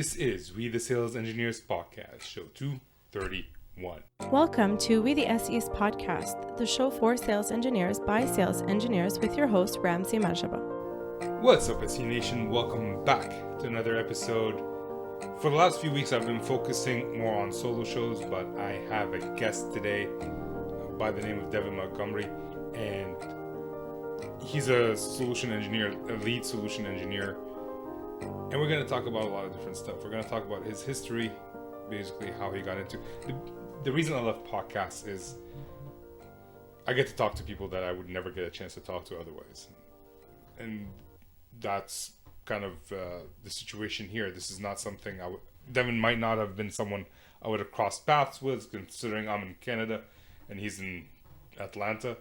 This is We the Sales Engineers Podcast, show 231. Welcome to We the SEs Podcast, the show for sales engineers by sales engineers with your host, Ramsey Majaba. What's up, SE Nation? Welcome back to another episode. For the last few weeks, I've been focusing more on solo shows, but I have a guest today by the name of Devon Montgomery, and he's a solution engineer, a lead solution engineer. And we're going to talk about a lot of different stuff. We're going to talk about his history, basically how he got into the reason I love podcasts is I get to talk to people that I would never get a chance to talk to otherwise. And that's kind of the situation here. This is not something Devon might not have been someone I would have crossed paths with, considering I'm in Canada and he's in Atlanta.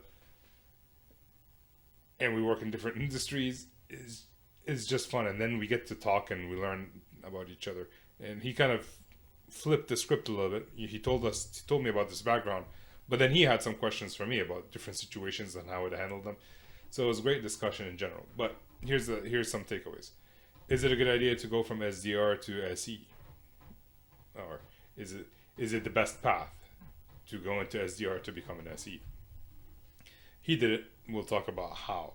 And we work in different industries. It's just fun, and then we get to talk and we learn about each other. And he kind of flipped the script a little bit. He told me about this background, but then he had some questions for me about different situations and how I would handle them. So it was a great discussion in general. But here's some takeaways. Is it a good idea to go from SDR to SE, or is it the best path to go into SDR to become an SE? He did it. We'll talk about how.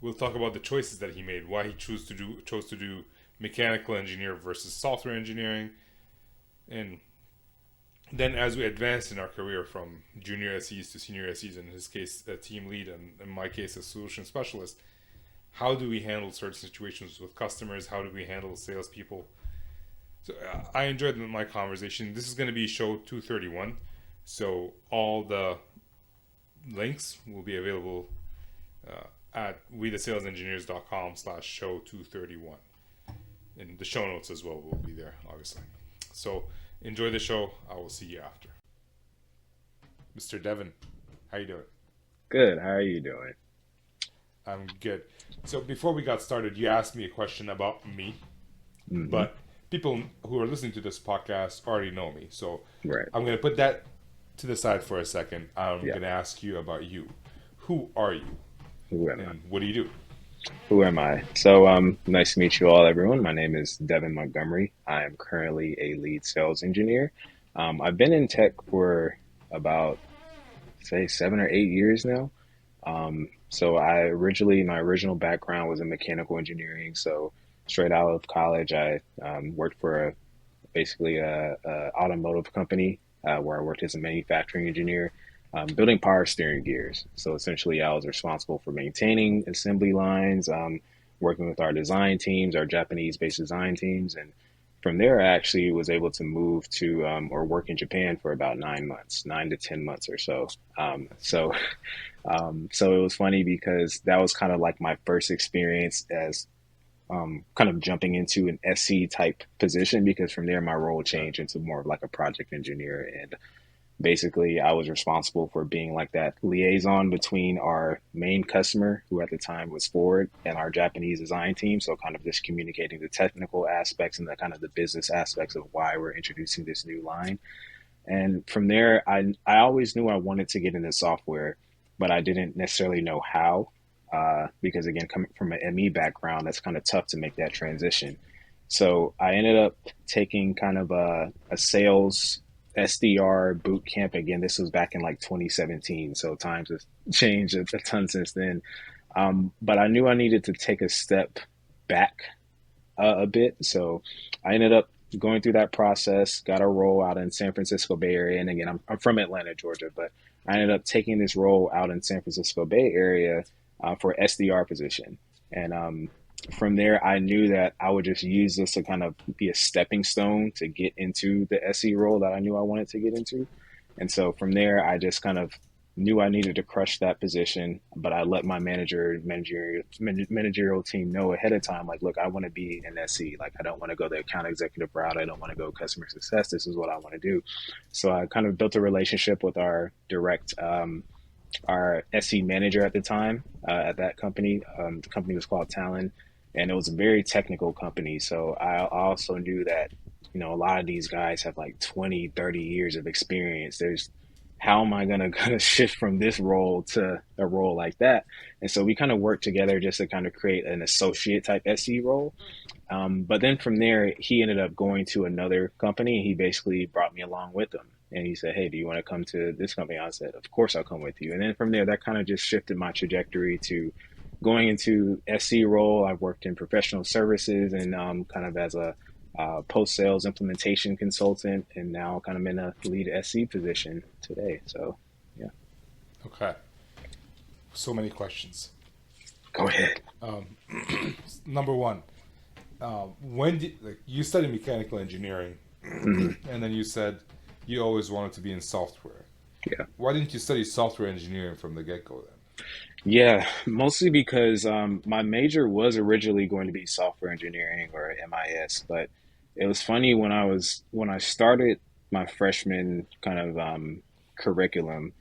We'll talk about the choices that he made, why he chose to do mechanical engineer versus software engineering. And then as we advance in our career from junior SEs to senior SEs, in his case, a team lead, and in my case, a solution specialist, how do we handle certain situations with customers? How do we handle salespeople? So I enjoyed my conversation. This is going to be show 231. So all the links will be available at wetheSalesEngineers.com/show231. And the show notes as well will be there, obviously. So enjoy the show. I will see you after. Mr. Devon, how you doing? Good. How are you doing? I'm good. So before we got started, you asked me a question about me, but people who are listening to this podcast already know me. So right. I'm going to put that to the side for a second. I'm going to ask you about you. Who are you? Who am I? What do you do? Who am I? So nice to meet you all, everyone. My name is Devon Montgomery. I am currently a lead sales engineer. I've been in tech for about, say, 7 or 8 years now. So my original background was in mechanical engineering. So straight out of college, I worked for basically a automotive company where I worked as a manufacturing engineer. Building power steering gears. So essentially I was responsible for maintaining assembly lines, working with our design teams, our Japanese-based design teams. And from there, I actually was able to move to or work in Japan for about 9 to 10 months or so. So it was funny because that was kind of like my first experience as kind of jumping into an SC type position, because from there, my role changed into more of like a project engineer. And basically, I was responsible for being like that liaison between our main customer, who at the time was Ford, and our Japanese design team. So kind of just communicating the technical aspects and the kind of the business aspects of why we're introducing this new line. And from there, I always knew I wanted to get into software, but I didn't necessarily know how, because again, coming from an ME background, that's kind of tough to make that transition. So I ended up taking kind of a sales SDR boot camp. Again, this was back in like 2017. So times have changed a ton since then. But I knew I needed to take a step back a bit. So I ended up going through that process, got a role out in San Francisco Bay Area. And again, I'm from Atlanta, Georgia, but I ended up taking this role out in San Francisco Bay Area for SDR position. And from there, I knew that I would just use this to kind of be a stepping stone to get into the SE role that I knew I wanted to get into. And so from there, I just kind of knew I needed to crush that position, but I let my managerial team know ahead of time, like, look, I want to be an SE. Like, I don't want to go the account executive route. I don't want to go customer success. This is what I want to do. So I kind of built a relationship with our SE manager at the time at that company. The company was called Talon. And it was a very technical company. So I also knew that, a lot of these guys have like 20, 30 years of experience. There's how am I gonna shift from this role to a role like that? And so we kind of worked together just to kind of create an associate type SE role. But then from there, he ended up going to another company. And he basically brought me along with him. And he said, "Hey, do you want to come to this company?" I said, "Of course, I'll come with you." And then from there, that kind of just shifted my trajectory to going into SE role. I've worked in professional services and kind of as a post sales implementation consultant, and now kind of in a lead SE position today. So, yeah, Okay. So many questions. go ahead. Number one, when did like you studied mechanical engineering, Mhm. and then you said you always wanted to be in software. Yeah. Why didn't you study software engineering from the get go then? Yeah, mostly because my major was originally going to be software engineering or MIS, but it was funny when I started my freshman kind of curriculum.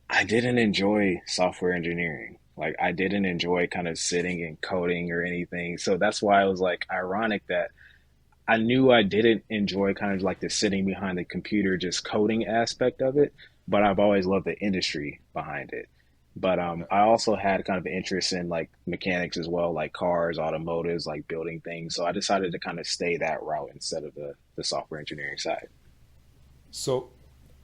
I didn't enjoy software engineering. Like I didn't enjoy kind of sitting and coding or anything. So that's why it was like ironic that I knew I didn't enjoy kind of like the sitting behind the computer, just coding aspect of it, but I've always loved the industry behind it. But Yeah. I also had kind of an interest in like mechanics as well, like cars, automotives, like building things. So I decided to kind of stay that route instead of the software engineering side. So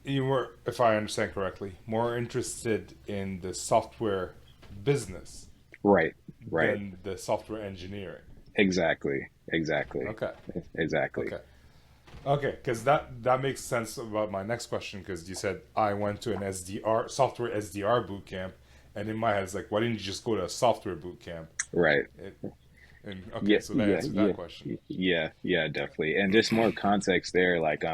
you were, if I understand correctly, more interested in the software business Right, right. than the software engineering. Exactly, exactly, Okay. exactly. Okay. Okay, because that makes sense about my next question. Because you said I went to an SDR software SDR boot camp, and in my head it's like, why didn't you just go to a software boot camp? Right. It, and okay, Yeah, so that yeah, answers yeah, that question. yeah, definitely. And just more context there, like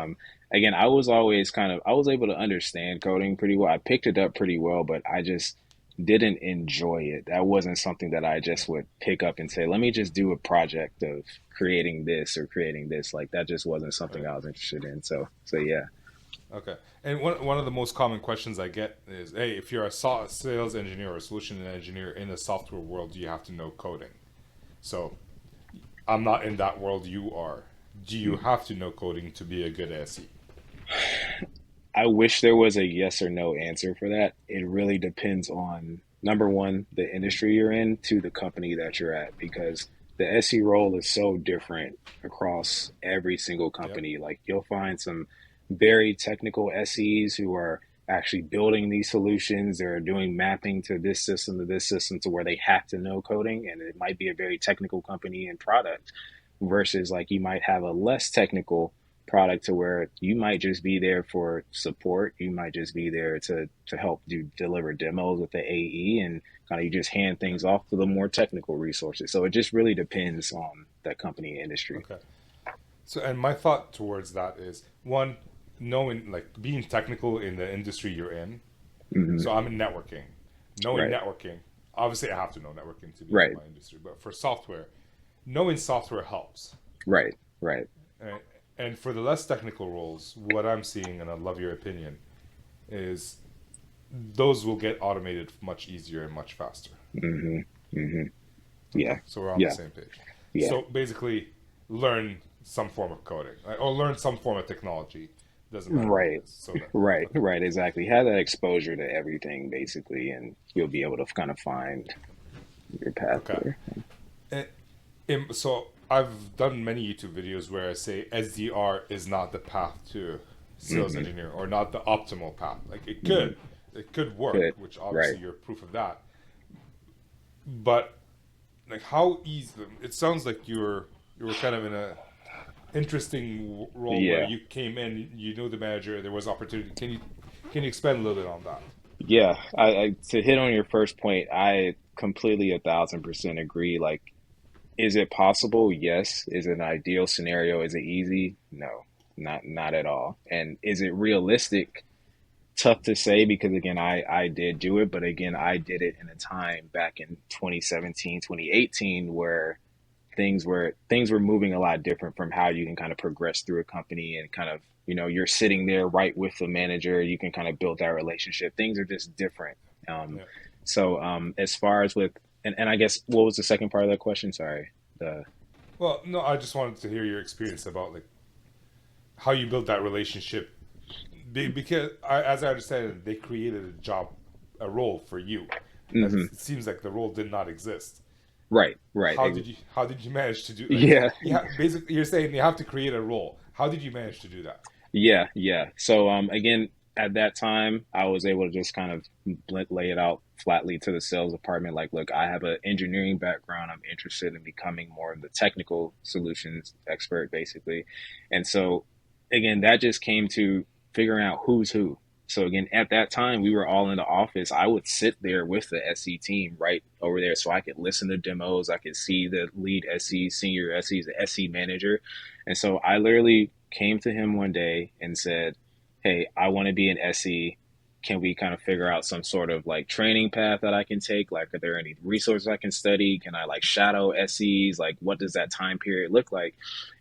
again, I was always kind of I was able to understand coding pretty well. I picked it up pretty well, but I just didn't enjoy it. That wasn't something that I Yeah. just would pick up and say, let me just do a project of creating this or creating this. Like that just wasn't something Right. I was interested in. So yeah. Okay. And one of the most common questions I get is, hey, if you're a sales engineer or a solution engineer in the software world, do you have to know coding? So I'm not in that world. You are. Do you have to know coding to be a good SE? I wish there was a yes or no answer for that. It really depends on number one, the industry you're in, to the company that you're at, because the SE role is so different across every single Yep. company. Like you'll find some very technical SEs who are actually building these solutions. They're doing mapping to this system to where they have to know coding, and it might be a very technical company and product versus like you might have a less technical product to where you might just be there for support. You might just be there to help do deliver demos with the AE and kind of you just hand Yep. things off to the more technical resources. So it just really depends on the company industry. Okay. So, and my thought towards that is one, knowing, like, being technical in the industry you're in. Hmm. So, I'm in networking. Knowing Right, networking, obviously, I have to know networking to be in right, my industry, but for software, knowing software helps. right, right. And, and for the less technical roles, what I'm seeing, and I'd love your opinion, is those will get automated much easier and much faster. Hmm. Hmm. Okay, Yeah, so we're on the yeah, same page. yeah. So basically, learn some form of coding, right? Or learn some form of technology. Doesn't matter what it Right, is. So that right, okay, right. Exactly. Have that exposure to everything basically, and you'll be able to kind of find your path okay. there. And, so I've done many YouTube videos where I say SDR is not the path to sales Hmm. engineer or not the optimal path. Like Hmm. it could work, Good. which Right. obviously you're proof of that. But like how easy? It sounds like you were kind of in a interesting role where Yeah. you came in, you knew the manager, there was opportunity. Can you expand a little bit on that? Yeah, I to hit on your first point, I completely 1,000% agree. Like, is it possible? Yes. Is it an ideal scenario? Is it easy? No, not at all. And is it realistic? Tough to say because again, I did do it, but again, I did it in a time back in 2017, 2018 where things were moving a lot different from how you can kind of progress through a company and kind of you're sitting there right with the manager, you can kind of build that relationship. Things are just different. um, Yeah. as far as with and I guess what was the second part of that question? Sorry. The Well, no, I just wanted to hear your experience about like how you build that relationship Because as I understand it, they created a role for you. That Hmm. it seems like the role did not exist. Right, right. How did you manage to do like Yeah, basically you're saying you have to create a role. How did you manage to do that? yeah, yeah. So again, at that time, I was able to just kind of lay it out flatly to the sales department. Like, look, I have an engineering background. I'm interested in becoming more of the technical solutions expert, basically. And so, again, that just came to figuring out who's who. So again, at that time, we were all in the office. I would sit there with the SE team right over there, so I could listen to demos. I could see the lead SE, senior SEs, the SE manager, and so I literally came to him one day and said, hey, I want to be an SE. Can we kind of figure out some sort of like training path that I can take? Like, are there any resources I can study? Can I like shadow SEs? Like, what does that time period look like?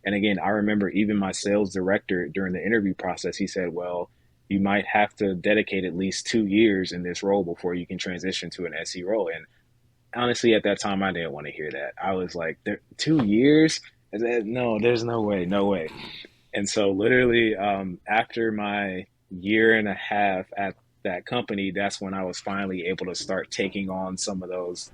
And again, I remember even my sales director during the interview process, he said, well, you might have to dedicate at least 2 years in this role before you can transition to an SE role. And honestly, at that time, I didn't want to hear that. I was like, 2 years? I said, no, there's no way, no way. And so, literally, after my year and a half at that company, that's when I was finally able to start taking on some of those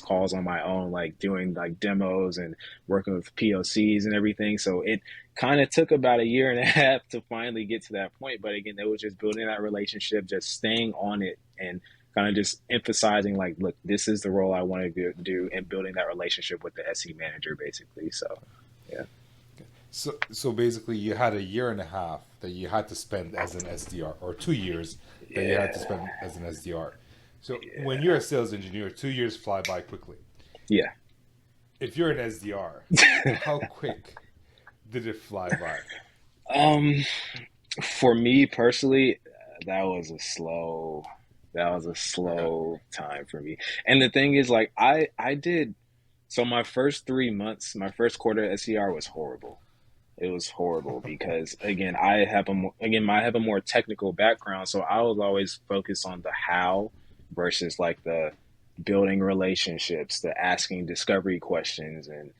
calls on my own, like doing like demos and working with POCs and everything. So it kind of took about a year and a half to finally get to that point. But again, it was just building that relationship, just staying on it, and kind of just emphasizing like, look, this is the role I want to do, and building that relationship with the SE manager, basically. So, yeah. So basically, you had a year and a half that you had to spend as an SDR, or 2 years that you had to Yeah. spend as an SDR. So when Yeah. you're a sales engineer, 2 years fly by quickly. Yeah. If you're an SDR, how quick did it fly by? Um, for me personally, that was a Okay. slow time for me. And the thing is, like, I did so my first 3 months, my first quarter at SER was horrible. It was horrible because again, I have a more technical background, so I was always focused on the how versus like the building relationships, the asking discovery questions, and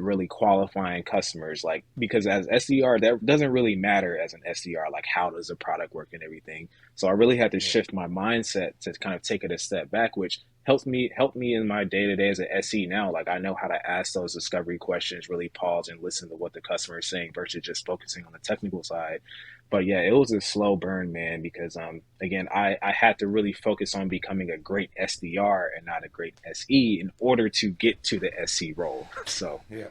really qualifying customers. Like, because as SDR, that doesn't really matter as an SDR. Like, how does the product work and everything. So I really had to Yeah. shift my mindset to kind of take it a step back, which helped me in my day to day as an SE now. Like, I know how to ask those discovery questions, really pause and listen to what the customer is saying versus just focusing on the technical side. But yeah, it was a slow burn, man, because again, I had to really focus on becoming a great SDR and not a great SE in order to get to the SC role. So Yeah.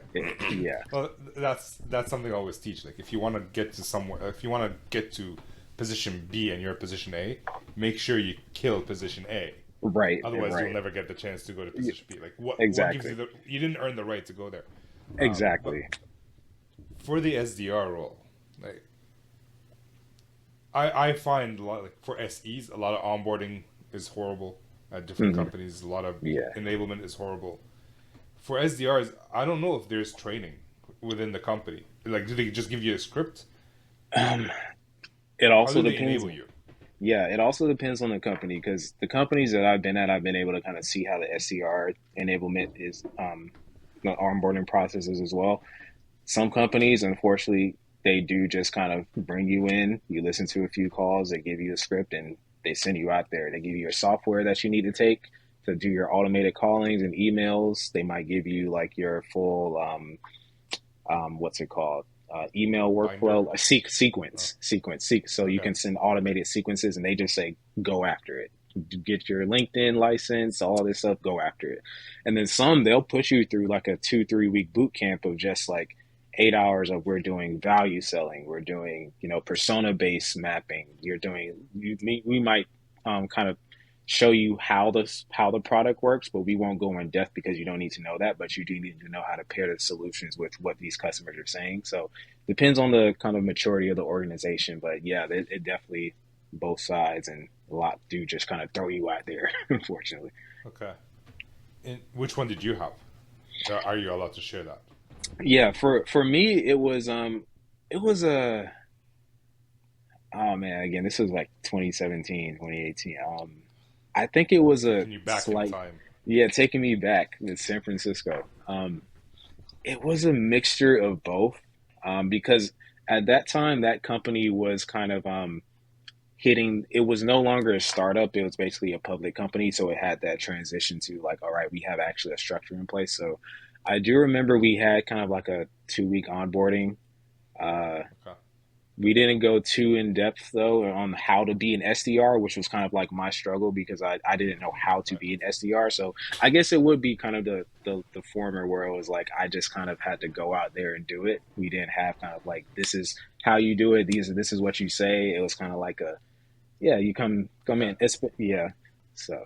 yeah, Well, that's something I always teach. Like, if you want to get to somewhere, if you want to get to position B and you're position A, make sure you kill position A. right, Otherwise, you'll right, never get the chance to go to position B. Like, what gives you exactly, the? You didn't earn the right to go there. But exactly. for the SDR role, like, I find a lot, like, for SEs, a lot of onboarding is horrible at different Hmm. companies. A lot of Yeah. enablement is horrible. For SDRs, I don't know if there's training within the company. Like, do they just give you a script? Um, it How also do they depends. enable you? Yeah, it also depends on the company because the companies that I've been at, I've been able to kind of see how the SCR enablement is, the onboarding processes as well. Some companies, unfortunately, they do just kind of bring you in, you listen to a few calls, they give you a script, and they send you out there. They give you your software that you need to take to do your automated callings and emails. They might give you like your full what's it called? Email Binder? workflow, a Oh, so you okay. can send automated sequences, and they just say go after it. Get your LinkedIn license, all this stuff, go after it. And then some, they'll push you through like a 2 3 week boot camp of just like 8 hours of, we're doing value selling, we're doing, persona based mapping. We might kind of show you how the product works, but we won't go in depth because you don't need to know that, but you do need to know how to pair the solutions with what these customers are saying. So depends on the kind of maturity of the organization, but yeah, it definitely both sides, and a lot do just kind of throw you out there, unfortunately. Okay. And which one did you have? Are you allowed to share that? Yeah, for me it was a oh man, again, this was like 2017, 2018. I think it was a Taking you back in slight, time. yeah, taking me back to San Francisco. It was a mixture of both, because At that time, that company was kind of hitting, it was no longer a startup, it was basically a public company, so it had that transition to like, all right, we have actually a structure in place. So I do remember we had kind of like a 2 week onboarding. uh, Okay. we didn't go too in depth though on how to be an SDR, which was kind of like my struggle because I didn't know how to Right. be an SDR. So I guess it would be kind of the former, where it was like I just kind of had to go out there and do it. We didn't have kind of like, this is how you do it, this is what you say. It was kind of like a, yeah, you come Okay. in. Yeah. So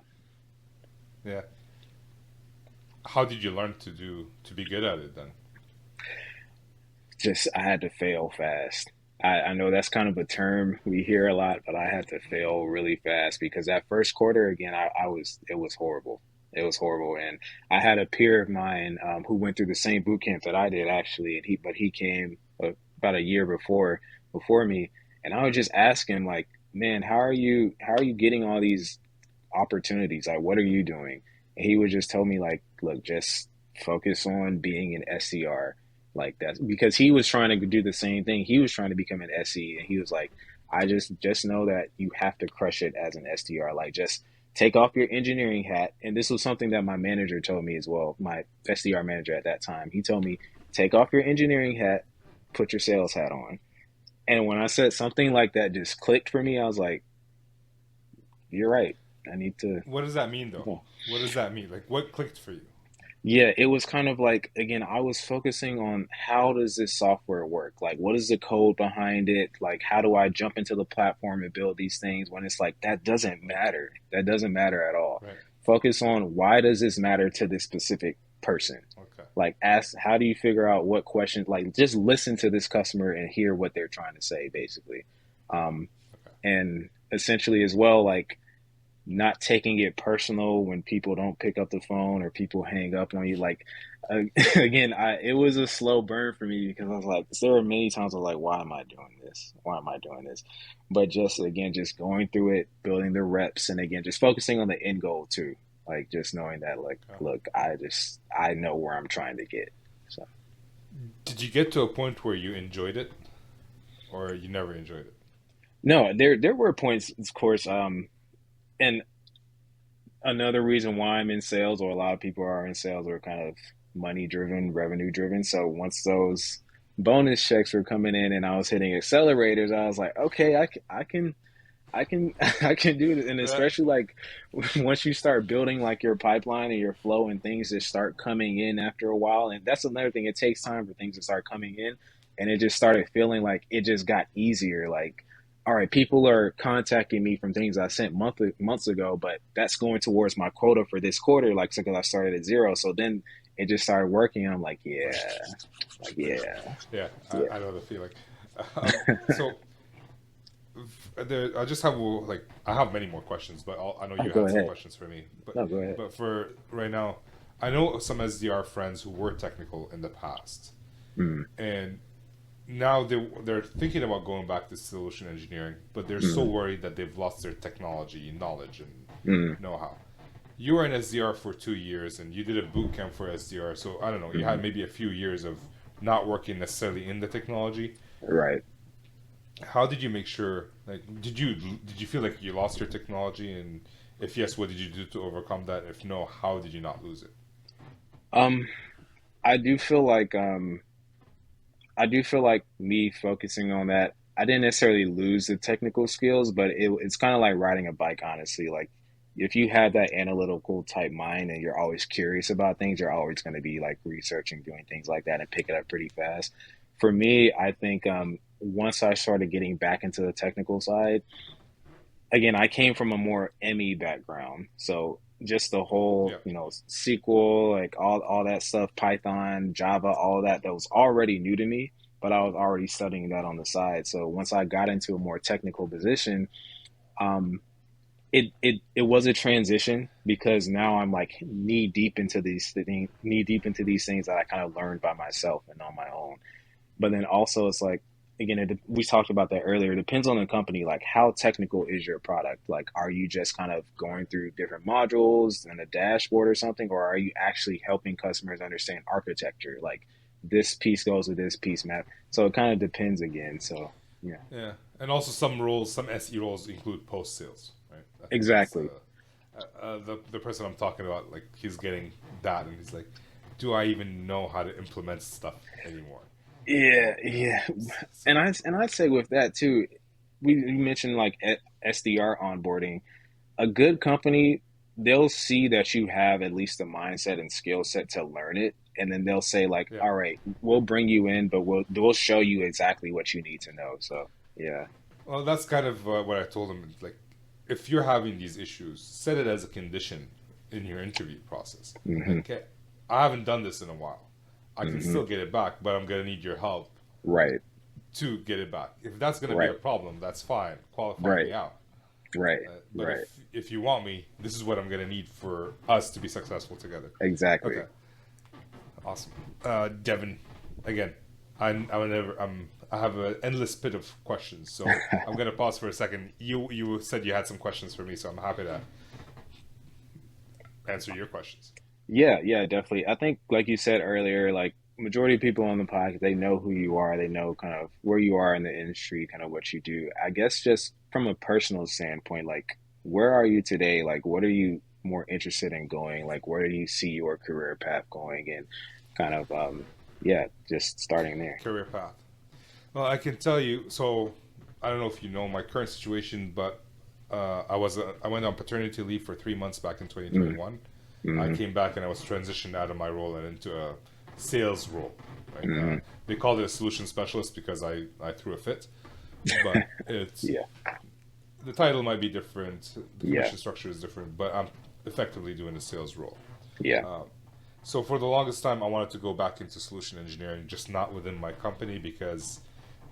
Yeah. How did you learn to be good at it then? just I had to fail fast. I know that's kind of a term we hear a lot, but I had to fail really fast because that first quarter again, I was it was horrible. It was horrible, and I had a peer of mine who went through the same boot camp that I did actually, and he came about a year before me, and I would just ask him like, man, how are you getting all these opportunities? Like, what are you doing? And he would just tell me like, look, just focus on being an SDR. Like that, because he was trying to do the same thing. He was trying to become an SE, and he was like, I just know that you have to crush it as an SDR. Like, just take off your engineering hat. And this was something that my manager told me as well. My SDR manager at that time, he told me, take off your engineering hat, put your sales hat on. And when I said something like that, just clicked for me. I was like, you're right. I need to. What does that mean though? What does that mean? Like what clicked for you? Yeah, it was kind of like, again, I was focusing on how does this software work? Like, what is the code behind it? Like, how do I jump into the platform and build these things when it's like, that doesn't matter. That doesn't matter at all. Right. Focus on why does this matter to this specific person? Okay. Like, ask, how do you figure out what questions, like, just listen to this customer and hear what they're trying to say, basically. Um, Okay. and essentially, as well, like, not taking it personal when people don't pick up the phone or people hang up on you. Like, uh, again, it was a slow burn for me because I was like, there were many times I was like, why am I doing this? Why am I doing this? But just again, just going through it, building the reps, and again, just focusing on the end goal too. Like, just knowing that, like, Okay. look, I know where I'm trying to get. So Did you get to a point where you enjoyed it, or you never enjoyed it? no, there were points, of course, and another reason why I'm in sales, or a lot of people are in sales, are kind of money driven, revenue driven. So once those bonus checks were coming in and I was hitting accelerators, I was like, okay, I can, I can do this. And That especially like once you start building like your pipeline and your flow and things just start coming in after a while. And that's another thing. It takes time for things to start coming in. And it just started feeling like it just got easier. Like, all right, people are contacting me from things I sent months ago, but that's going towards my quota for this quarter. Like, so because I started at zero. So then it just started working. And I'm right. like, yeah, Yeah, yeah. I know the feeling. So I just have like I have many more questions, but I know Oh, you go had some ahead. questions for me. No, go ahead. But for right now, I know some SDR friends who were technical in the past, Mm, and now they're thinking about going back to solution engineering, but they're so mm, worried that they've lost their technology knowledge and mm, know-how. You were an SDR for 2 years, and you did a boot camp for SDR. So I don't know, you had mm. maybe a few years of not working necessarily in the technology. Right. How did you make sure? Like, did you feel like you lost your technology? And if yes, what did you do to overcome that? If no, how did you not lose it? Um, I do feel like me focusing on that, I didn't necessarily lose the technical skills, but it's kind of like riding a bike, honestly. Like, if you have that analytical type mind and you're always curious about things, you're always going to be like researching, doing things like that, and pick it up pretty fast. For me, I think once I started getting back into the technical side, again, I came from a more ME background, so just the whole, Yeah. SQL, like all that stuff, Python, Java, all of that was already new to me, but I was already studying that on the side. So once I got into a more technical position, um, it was a transition because now I'm like knee deep into these things that I kind of learned by myself and on my own. But then also it's like, again, we talked about that earlier. It depends on the company. Like, how technical is your product? Like, are you just kind of going through different modules and a dashboard or something, or are you actually helping customers understand architecture? Like, this piece goes with this piece map. So it kind of depends again. So yeah, Yeah, and also some roles, some SE roles include post sales, right? I think that's exactly. the person I'm talking about. Like he's getting that, and he's like, "Do I even know how to implement stuff anymore?" Yeah, And yeah. so, And I'd say with that too, we mentioned like SDR onboarding. A good company, they'll see that you have at least the mindset and skill set to learn it, and then they'll say like, yeah. "All right, we'll bring you in, but we'll show you exactly what you need to know." So yeah. Well, that's kind of what I told him. Like, if you're having these issues, set it as a condition in your interview process. Like, Hmm. okay, I haven't done this in a while. I can Hmm. still get it back, but I'm gonna need your help Right. to get it back. If that's gonna be a Right. problem, that's fine. Qualify Right. me out. Right. But Right. if you want me, this is what I'm gonna need for us to be successful together. Exactly. Okay, awesome. Devin, again, I have an endless pit of questions, so I'm gonna pause for a second. You said you had some questions for me, so I'm happy to answer your questions. Yeah, yeah, definitely. I think, like you said earlier, like majority of people on the podcast, they know who you are. They know kind of where you are in the industry, kind of what you do. I guess just from a personal standpoint, like where are you today? Like, what are you more interested in going? Like, where do you see your career path going? And kind of, yeah, just starting there. Career path. Well, I can tell you. So I don't know if you know my current situation, but I went on paternity leave for 3 months back in Mm, 2021. I mm, came back and I was transitioned out of my role and into a sales role. Right? mm. They called it a solution specialist because I threw a fit, but it's Yeah, the title might be different, the yeah, commission structure is different, but I'm effectively doing a sales role. yeah, So for the longest time, I wanted to go back into solution engineering, just not within my company because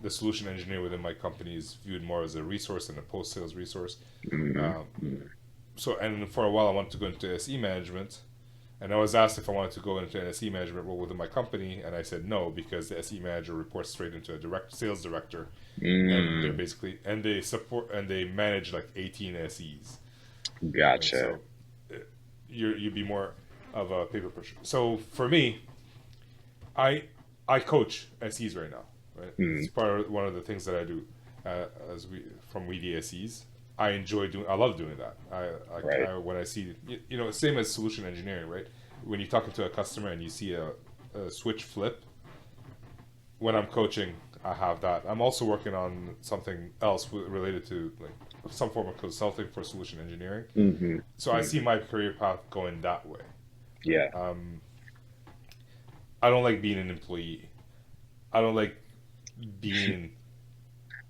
the solution engineer within my company is viewed more as a resource and a post-sales resource. mm, Um, mm. so and for a while, I wanted to go into SE management, and I was asked if I wanted to go into an SE management role within my company, and I said no because the SE manager reports straight into a direct sales director, and they're Mm. basically and they support and they manage like 18 SEs, right? Gotcha. So uh, you'd be more of a paper pusher. So for me, I I coach SEs right now, right? It's Mm. part of one of the things that I do as we from We SEs. I enjoy doing. I love doing that. Right. When I see same as solution engineering, right? When you're talking to a customer and you see a switch flip, when I'm coaching, I have that. I'm also working on something else related to like some form of consulting for solution engineering. Hmm. So I see Hmm. my career path going that way. Right? Yeah. I don't like being an employee. I don't like being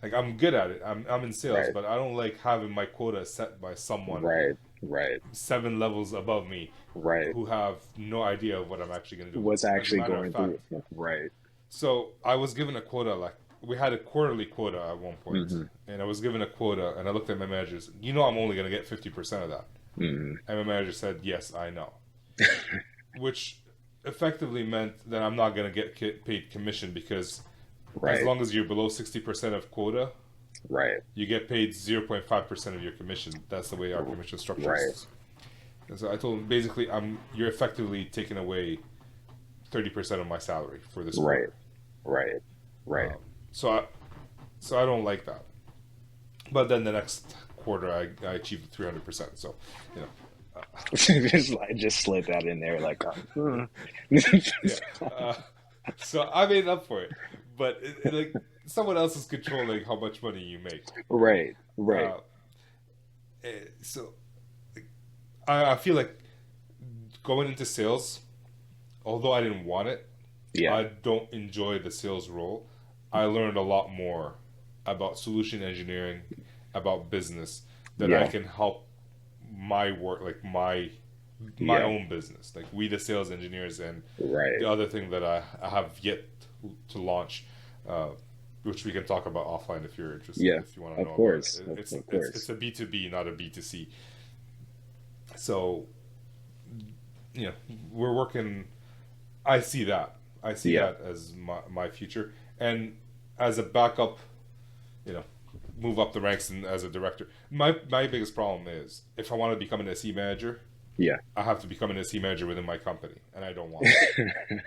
like I'm good at it. I'm in sales, Right. but I don't like having my quota set by someone Right. Right. 7 levels above me Right. who have no idea of what I'm actually going to do. What's As a actually matter of going through? fact, Right. so I was given a quota. Like we had a quarterly quota at one point, Hmm. and I was given a quota, and I looked at my managers. I'm only going to get 50% of that, Hmm. and my manager said, "Yes, I know," which effectively meant that I'm not going to get paid commission because as Right. long as you're below 60% of quota, Right. you get paid 0.5% of your commission. That's the way our commission structure Right. is. And so I told him basically, you're effectively taking away 30% of my salary for this Right. quarter. Right. Right. Um, so I so I don't like that. But then the next quarter, I achieved 300%. So you know, Just slid that in there like yeah. So I made up for it. But like someone else is controlling how much money you make, right? right. Right. Uh, so I feel like going into sales, although I didn't want it, Yeah. I don't enjoy the sales role. I learned a lot more about solution engineering, about business that I Yeah. can help my work, like my Yeah. own business, like we the sales engineers, and Right. the other thing that I have yet to launch, uh, which we can talk about offline if you're interested, Yeah. if you want to Of know about it. course. Of It's course. a B2B, not a B2C. So you know we're working. I see that. I see Yeah. that as my future, and as a backup, you know, move up the ranks and as a director. My biggest problem is if I want to become an SE manager, Yeah. I have to become an SE manager within my company, and I don't want that.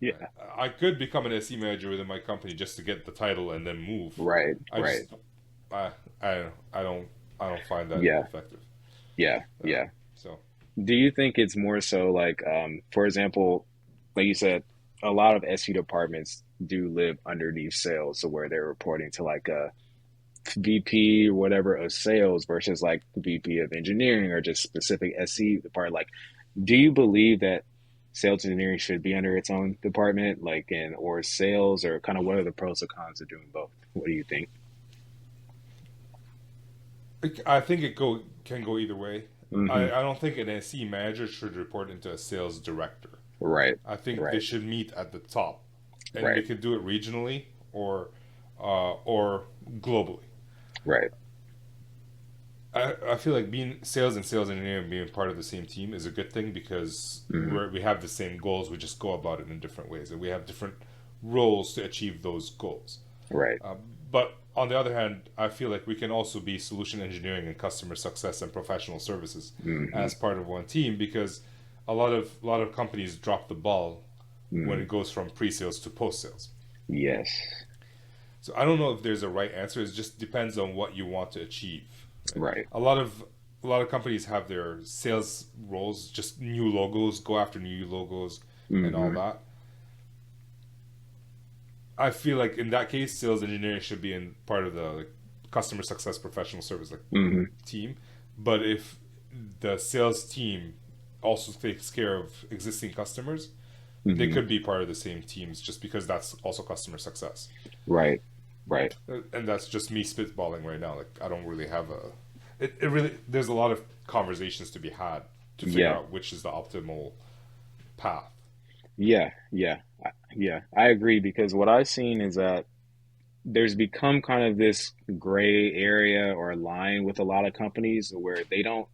Yeah. I could become an SE manager within my company just to get the title and then move. Right. I Right. just I I don't I don't find that Yeah. effective. Yeah. Uh, Yeah. so Do you think it's more so like, for example, like you said, a lot of SU departments do live underneath sales, so where they're reporting to like a VP or whatever of sales versus like VP of engineering or just specific SC department. Like, do you believe that sales engineering should be under its own department, like in or sales, or kind of what are the pros and cons of doing both? What do you think? I think it can go either way. Hmm. I don't think an SE manager should report into a sales director. Right. I think they Right. should meet at the top, and they Right. could do it regionally or globally. Right. I feel like being sales and sales engineering being part of the same team is a good thing because Hmm. we have the same goals. We just go about it in different ways, and we have different roles to achieve those goals. Right. But on the other hand, I feel like we can also be solution engineering and customer success and professional services Hmm. as part of one team because a lot of companies drop the ball when Hmm. it goes from pre-sales to post-sales. Yes. So I don't know if there's a right answer. It just depends on what you want to achieve. Right? Right. A lot of companies have their sales roles, just new logos, go after new logos, and all Hmm. that. I feel like in that case, sales engineering should be in part of the like, customer success professional service like Hmm. team. But if the sales team also takes care of existing customers, they Hmm. could be part of the same teams just because that's also customer success. Right. Right. And that's just me spitballing right now. Like I don't really have a. It really there's a lot of conversations to be had to figure Yeah. out which is the optimal path. Yeah. Yeah. Yeah. I agree because what I've seen is that there's become kind of this gray area or line with a lot of companies where they don't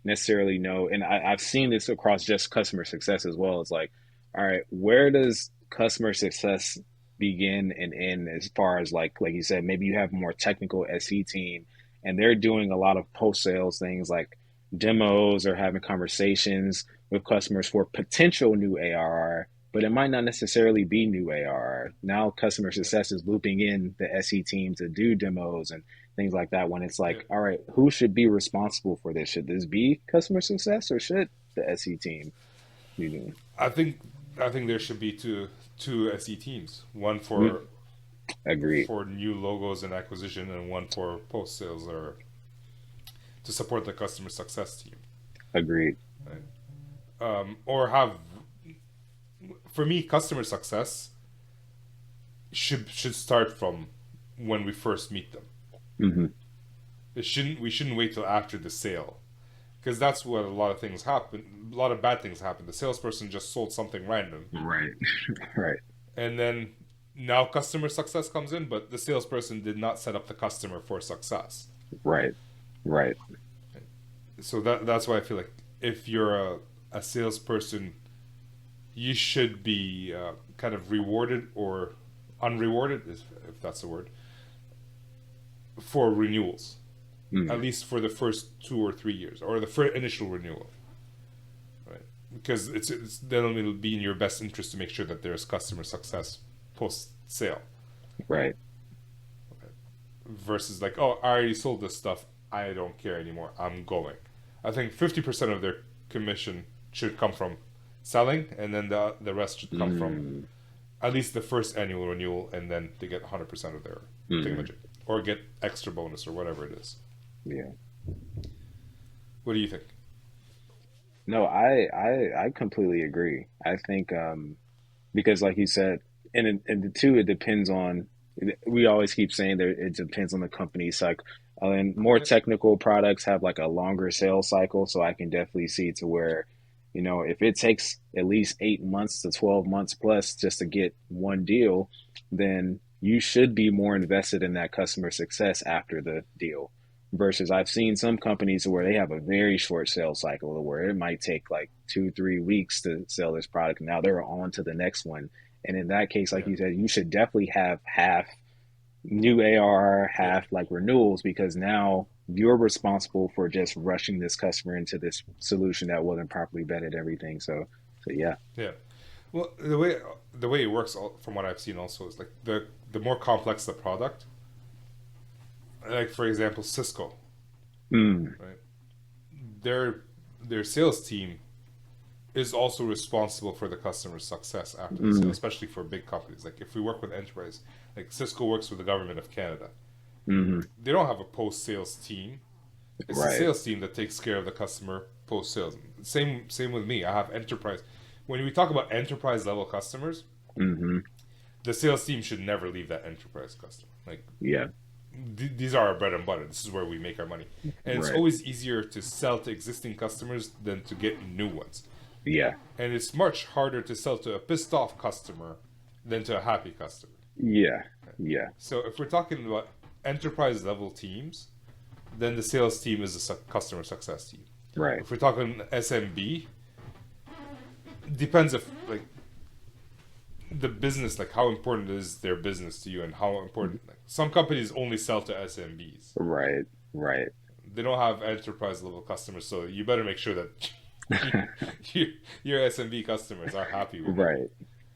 necessarily know. And I've seen this across just customer success as well. It's like, all right, where does customer success begin and end as far as like you said, maybe you have a more technical SE team and they're doing a lot of post sales things like demos or having conversations with customers for potential new ARR, but it might not necessarily be new ARR. Now customer Yeah, success is looping in the SE team to do demos and things like that when it's yeah. like, all right, who should be responsible for this? Should this be customer success or should the SE team be doing? I think I think there should be two SE teams. One Mm, agreed. for new logos and acquisition, and one for post sales or to support the customer success team. Agreed. Right? Or have for me, customer success should start from when we first meet them. Hmm. It shouldn't we shouldn't wait till after the sale because that's what a lot of things happen. A lot of bad things happen. The salesperson just sold something random, Right. Right. and then now customer success comes in, but the salesperson did not set up the customer for success. Right. Right. So that's why I feel like if you're a salesperson, you should be kind of rewarded or unrewarded, if that's the word, for renewals, at Mm, least for the first 2 or 3 years, or the first initial renewal, right? Because it's then it'll be in your best interest to make sure that there's customer success post sale, right. versus like, oh, I already sold this stuff, I don't care anymore, I'm going. I think 50% of their commission should come from selling, and then the rest should come from Mm, at least the first annual renewal, and then they get 100% of their mm, thingamajig, or get extra bonus or whatever it is. yeah. What do you think? No, I completely agree. I think because like you said, and the two, it depends on. We always keep saying that it depends on the company cycle. And more Yeah, technical products have like a longer sales cycle, so I can definitely see to where, if it takes at least 8 months to 12 months plus just to get one deal, then you should be more invested in that customer success after the deal. Versus I've seen some companies where they have a very short sales cycle where it might take like 2, 3 weeks to sell this product. Now they're on to the next one. And in that case, like yeah, you said, you should definitely have half new ARR, yeah, half like renewals, because now you're responsible for just rushing this customer into this solution that wasn't properly vetted, everything. So yeah. yeah. Well, the way it works, from what I've seen, also is like the more complex the product. Like for example, Cisco, Mm, right? Their their sales team is also responsible for the customer success after the sale, mm, especially for big companies. Like if we work with enterprise, like Cisco works with the government of Canada, mm, they don't have a post sales team. It's the right. sales team that takes care of the customer post sales. Same with me. I have enterprise. When we talk about enterprise level customers, Mm-hmm. the sales team should never leave that enterprise customer. Like Yeah. these are our bread and butter. This is where we make our money, and it's Right. always easier to sell to existing customers than to get new ones. Yeah. And it's much harder to sell to a pissed off customer than to a happy customer. Yeah. Yeah. So if we're talking about enterprise level teams, then the sales team is a customer success team. Right. If we're talking SMB, depends if like the business, like how important is their business to you, and how important. Like, some companies only sell to SMBs. Right. Right. They don't have enterprise level customers, so you better make sure that your SMB customers are happy with you. Right.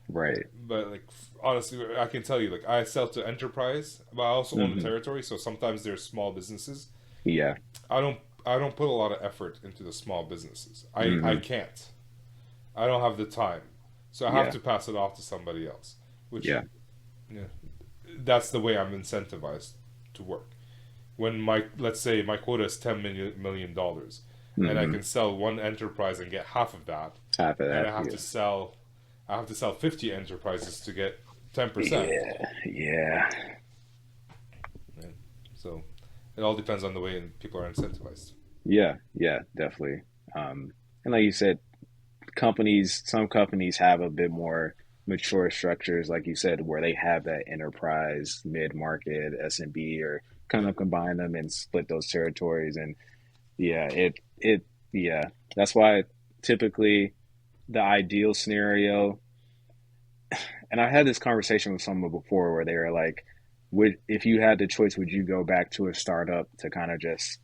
Right. But like honestly, I can tell you, like I sell to enterprise, but I also own the Mm-hmm. territory. So sometimes there's small businesses. Yeah. I don't put a lot of effort into the small businesses. I Mm-hmm. can't. I don't have the time, so I have Yeah. to pass it off to somebody else. Which Yeah. yeah, that's the way I'm incentivized to work. When my let's say my quota is $10 million, and I Mm-hmm. can sell one enterprise and get half of that, Half of and that. Yeah. I have to sell 50 enterprises to get 10%. Yeah. Yeah. Right? So it all depends on the way people are incentivized. Yeah. Yeah. Definitely. And like you said, some companies have a bit more mature structures, like you said, where they have that enterprise, mid-market, SMB, or kind of combine them and split those territories. And yeah, yeah, that's why typically the ideal scenario, and I had this conversation with someone before where they were like, would if you had the choice, would you go back to a startup to kind of just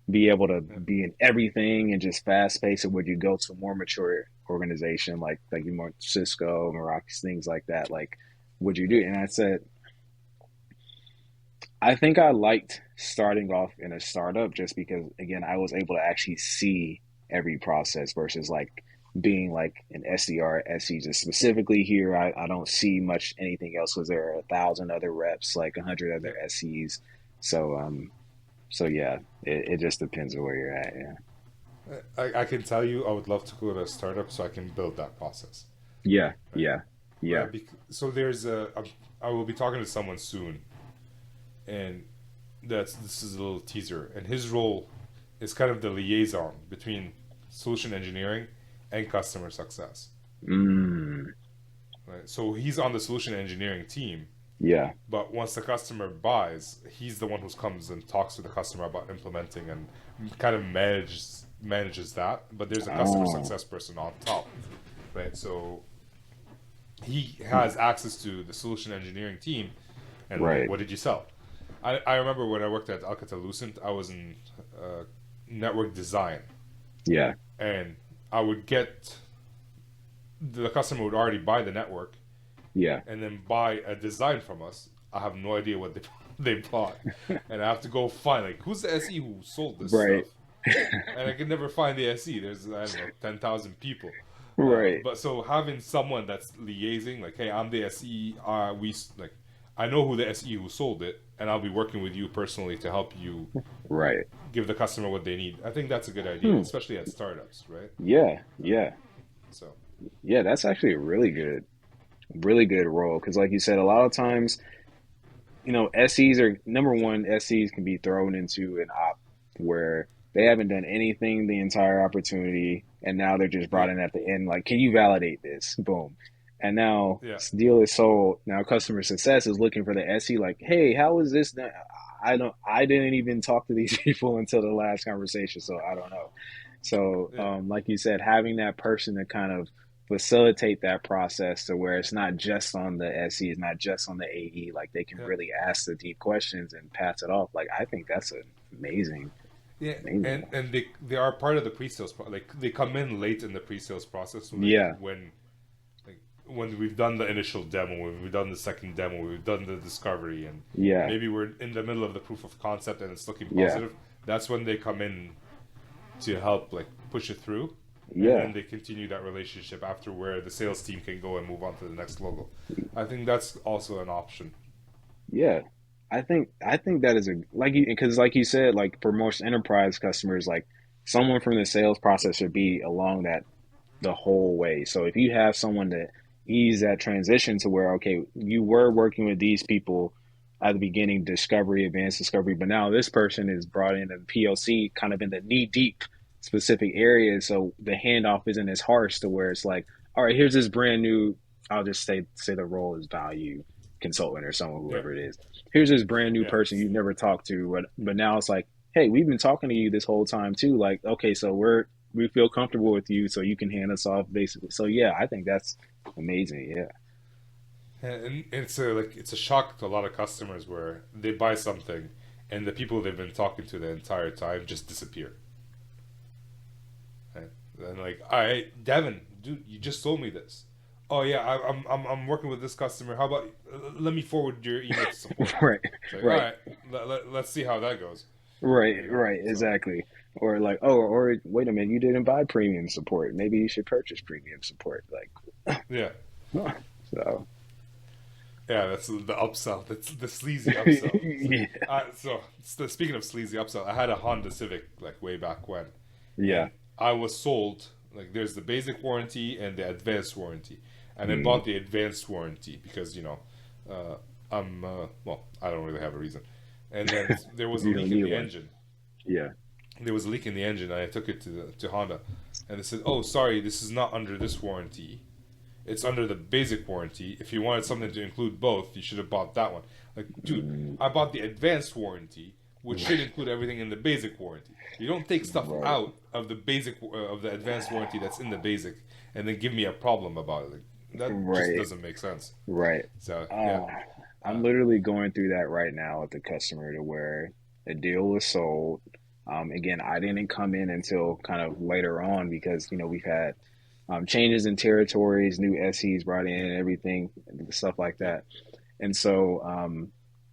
be able to Yeah. be in everything and just fast pace, or would you go to a more mature organization like you more Cisco, Meraki, things like that? Like, would you do? And I said, I think I liked starting off in a startup just because, again, I was able to actually see every process versus like being like an SDR, SE. Just specifically here, I don't see much anything else because there are 1,000 other reps, like 100 other Yeah. SEs. So, so yeah, it just depends on where you're at. Yeah. I can tell you, I would love to go to a startup so I can build that process. Yeah. Right. Yeah. Yeah. Right. So I will be talking to someone soon, and this is a little teaser. And his role is kind of the liaison between solution engineering and customer success. Mm, Right. So he's on the solution engineering team, yeah. but once the customer buys, he's the one who comes and talks to the customer about implementing and kind of manages that. But there's a customer Oh, success person on top, right? So he has access to the solution engineering team, and like, right. what did you sell? I remember when I worked at Alcatel Lucent, I was in network design, Yeah. and I would get the customer would already buy the network Yeah. and then buy a design from us. I have no idea what they bought, and I have to go find like who's the SE who sold this Right. stuff, and I can never find the SE. There's I don't know 10,000 people, Right. but so having someone that's liaising, like, hey, I'm the SE. Like, I know who the SE who sold it, and I'll be working with you personally to help you Right. give the customer what they need. I think that's a good idea, Hmm. especially at startups, right? Yeah. Yeah. So Yeah. That's actually a really good role because, like you said, a lot of times, SEs are number one. SEs can be thrown into an op where they haven't done anything the entire opportunity, and now they're just brought yeah, in at the end. Like, can you validate this? Boom. And now yeah, this deal is sold. Now customer success is looking for the SE. Like, hey, how is this done? I didn't even talk to these people until the last conversation, so I don't know. So, yeah, like you said, having that person to kind of facilitate that process to where it's not just on the SE, it's not just on the AE. Like they can yeah. really ask the deep questions and pass it off. Like I think that's an Yeah, amazing and one. they are part of the pre-sales like they come in late in the pre-sales process when Yeah, when we've done the initial demo, when we've done the second demo, we've done the discovery, and Yeah. maybe we're in the middle of the proof of concept and it's looking Yeah. positive. That's when they come in to help like push it through, and Yeah. then they continue that relationship after, where the sales team can go and move on to the next logo. I think that's also an option. Yeah. I think that is a like you because like you said, like for most enterprise customers, like someone from the sales process should be along that the whole way. So if you have someone to ease that transition to where, okay, you were working with these people at the beginning, discovery, advanced discovery, but now this person is brought in a POC kind of in the knee deep specific areas. So the handoff isn't as harsh to where it's like, all right, here's this brand new, I'll just say the role is value consultant or someone, Yeah, whoever it is. Here's this brand new yeah, person you've never talked to, but now it's like, hey, we've been talking to you this whole time too. Like, okay, so we feel comfortable with you, so you can hand us off basically. So yeah, I think that's amazing. Yeah. and it's a shock to a lot of customers where they buy something, and the people they've been talking to the entire time just disappear. Right? And like, I Devin, dude, you just told me this. Oh yeah, I'm working with this customer. How about let me forward your email to support? Right. It's like, all Right. right, let's see how that goes. Right. You know, Right. so Exactly. Or like, oh, or wait a minute, you didn't buy premium support. Maybe you should purchase premium support. Like, yeah, huh. So yeah, that's the upsell. That's the sleazy upsell. yeah. Speaking of sleazy upsell, I had a Honda Civic like way back when, Yeah. and I was sold like there's the basic warranty and the advanced warranty, and I Mm, bought the advanced warranty because well, I don't really have a reason, and then there was a you don't leak in need the one. engine. Yeah. There was a leak in the engine, and I took it to Honda, and they said, "Oh, sorry, this is not under this warranty. It's under the basic warranty. If you wanted something to include both, you should have bought that one." Like, dude, Mm, I bought the advanced warranty, which should include everything in the basic warranty. You don't take stuff right. out of the basic of the advanced warranty that's in the basic, and then give me a problem about it. Like, that just Right. doesn't make sense. Right. So yeah, Uh, uh, I'm literally going through that right now with the customer to where a deal was sold. Again, I didn't come in until kind of later on because, we've had changes in territories, new SEs brought in and everything, stuff like yeah. that. And so,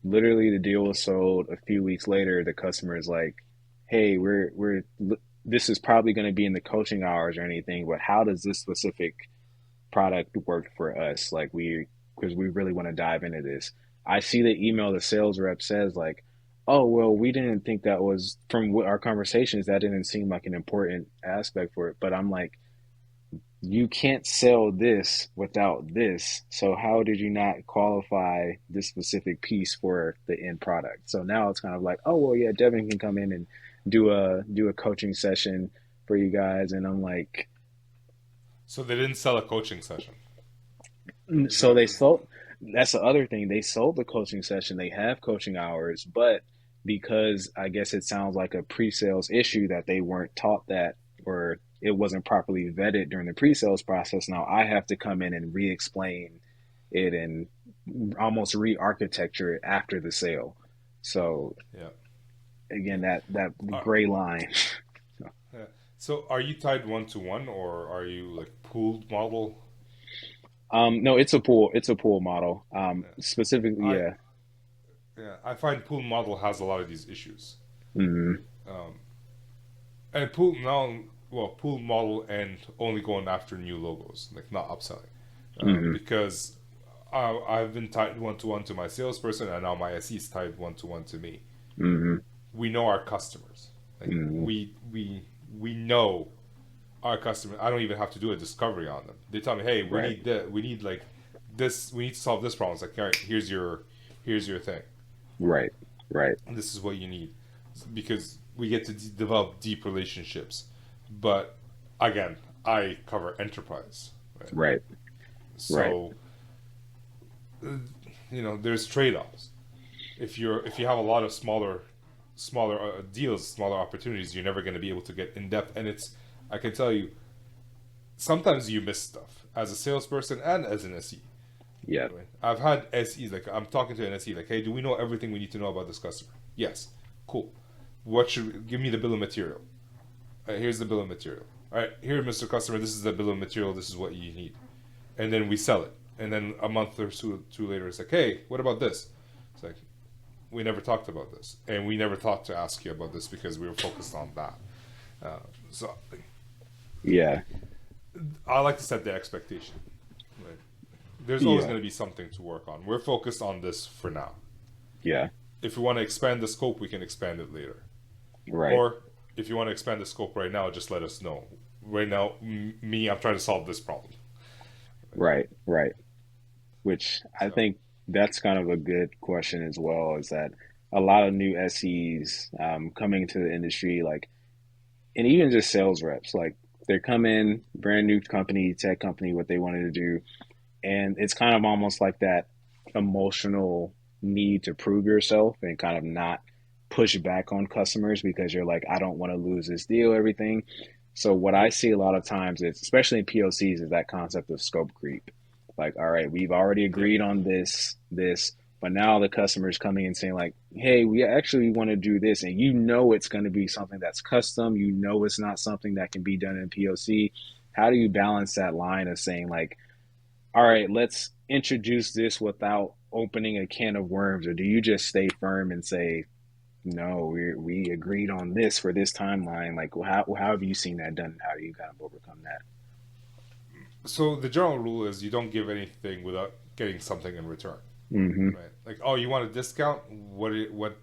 literally the deal was sold a few weeks later. The customer is like, hey, this is probably going to be in the coaching hours or anything, but how does this specific product work for us? Like because we really want to dive into this. I see the email the sales rep says like, oh, well, we didn't think that was from what our conversations, that didn't seem like an important aspect for it. But I'm like, you can't sell this without this. So how did you not qualify this specific piece for the end product? So now it's kind of like, oh, well, yeah, Devin can come in and do a coaching session for you guys. And I'm like, So they didn't sell a coaching session. so they The, sold. That's the other thing. They sold the coaching session. They have coaching hours, but because I guess it sounds like a pre-sales issue that they weren't taught that, or it wasn't properly vetted during the pre-sales process. Now I have to come in and re-explain it and almost re-architecture it after the sale. So yeah, again, yeah. that Uh, gray line. yeah. So are you tied one to one, or are you like pooled model? No, it's a pool model. Yeah. Specifically, I yeah. Yeah, I find pool model has a lot of these issues. Hmm. Um, and pool now, well, pool model and only going after new logos, like not upselling, Hmm. because I've been tied one to one to my salesperson, and now my SE is tied one to one to me. Hmm. We know our customers, like Hmm. we know our customers. I don't even have to do a discovery on them. They tell me, hey, Right. we need like this, we need to solve this problem. It's like, all right, here's your thing, Right. Right. and this is what you need, because we get to develop deep relationships. But again, I cover enterprise, right? Right. Right. So there's trade-offs. If you have a lot of smaller deals, smaller opportunities, you're never going to be able to get in depth. And it's I can tell you, sometimes you miss stuff as a salesperson and as an SE. Yeah. Right? I've had SEs, like I'm talking to an SE like, hey, do we know everything we need to know about this customer? Yes. Cool. Give me the bill of material. Here's the bill of material. All right, here, Mr. Customer, this is the bill of material. This is what you need. and then we sell it, and then a month or two later, it's like, hey, what about this? It's like, we never talked about this, and we never thought to ask you about this because we were focused on that. So Yeah. I like to set the expectation. Right? There's always going to be something to work on. We're focused on this for now. Yeah. If we want to expand the scope, we can expand it later. Right. Or if you want to expand the scope right now, just let us know. Right now, I'm trying to solve this problem. Right. Right. Which I think that's kind of a good question as well, is that a lot of new SEs coming to the industry, like, and even just sales reps, like they come in, brand new company, tech company, what they wanted to do. And it's kind of almost like that emotional need to prove yourself and kind of not push back on customers because you're like, I don't want to lose this deal, everything. So what I see a lot of times is, especially in POCs, is that concept of scope creep. Like, all right, we've already agreed on this, but now the customer's coming and saying like, hey, we actually want to do this. And you know it's going to be something that's custom. You know it's not something that can be done in POC. How do you balance that line of saying like, all right, let's introduce this without opening a can of worms? Or do you just stay firm and say, no, we agreed on this for this timeline? Like, how have you seen that done? How do you kind of overcome that? So the general rule is you don't give anything without getting something in return. Mm-hmm. Right? Like, oh, you want a discount? What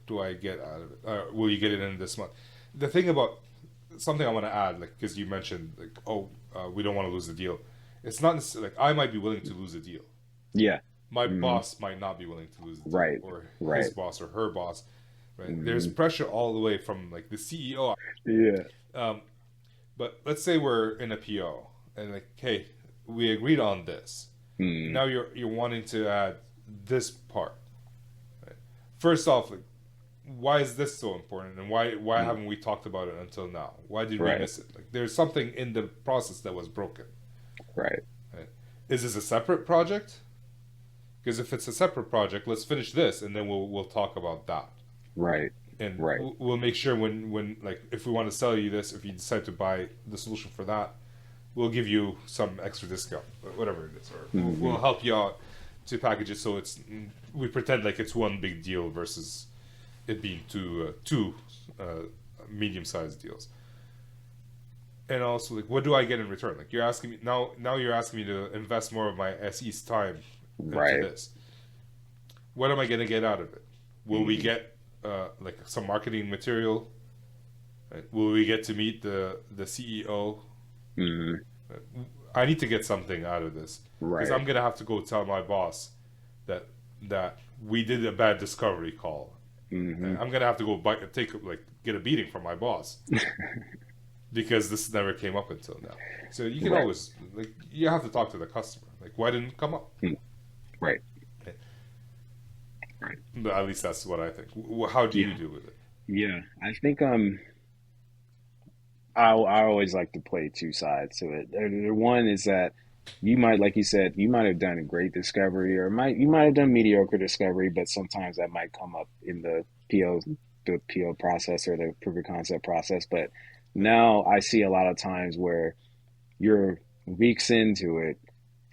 do I get out of it? Will you get it in this month? The thing about something I want to add, like, because you mentioned, like, we don't want to lose the deal. It's not necessarily like I might be willing to lose a deal. Yeah. My boss might not be willing to lose the deal, Right. or Right. his boss or her boss. Right? There's pressure all the way from like the CEO. Yeah. But let's say we're in a PO and like, hey, we agreed on this. Now you're wanting to add this part. Right? First off, like, why is this so important, and why haven't we talked about it until now? Why did we miss it? Like, there's something in the process that was broken. Right. Is this a separate project? Because if it's a separate project, let's finish this, and then we'll talk about that. Right. And Right. we'll make sure when like if we want to sell you this, if you decide to buy the solution for that, we'll give you some extra discount, whatever it is, or we'll help you out to package it so we pretend like it's one big deal versus it being two medium-sized deals. And also, like, what do I get in return? Like, you're asking me now. You're asking me to invest more of my SE's time into this. What am I going to get out of it? Will we get like some marketing material? Right? Will we get to meet the CEO? I need to get something out of this because I'm gonna have to go tell my boss that we did a bad discovery call. I'm gonna have to go get a beating from my boss because this never came up until now. So you can always like you have to talk to the customer. Like, why didn't it come up? Right. But at least that's what I think. How do you deal with it? Yeah, I think I always like to play two sides to it. The one is that you might, like you said, you might have done a great discovery, or you might have done mediocre discovery, but sometimes that might come up in the PO process or the proof of concept process. But now I see a lot of times where you're weeks into it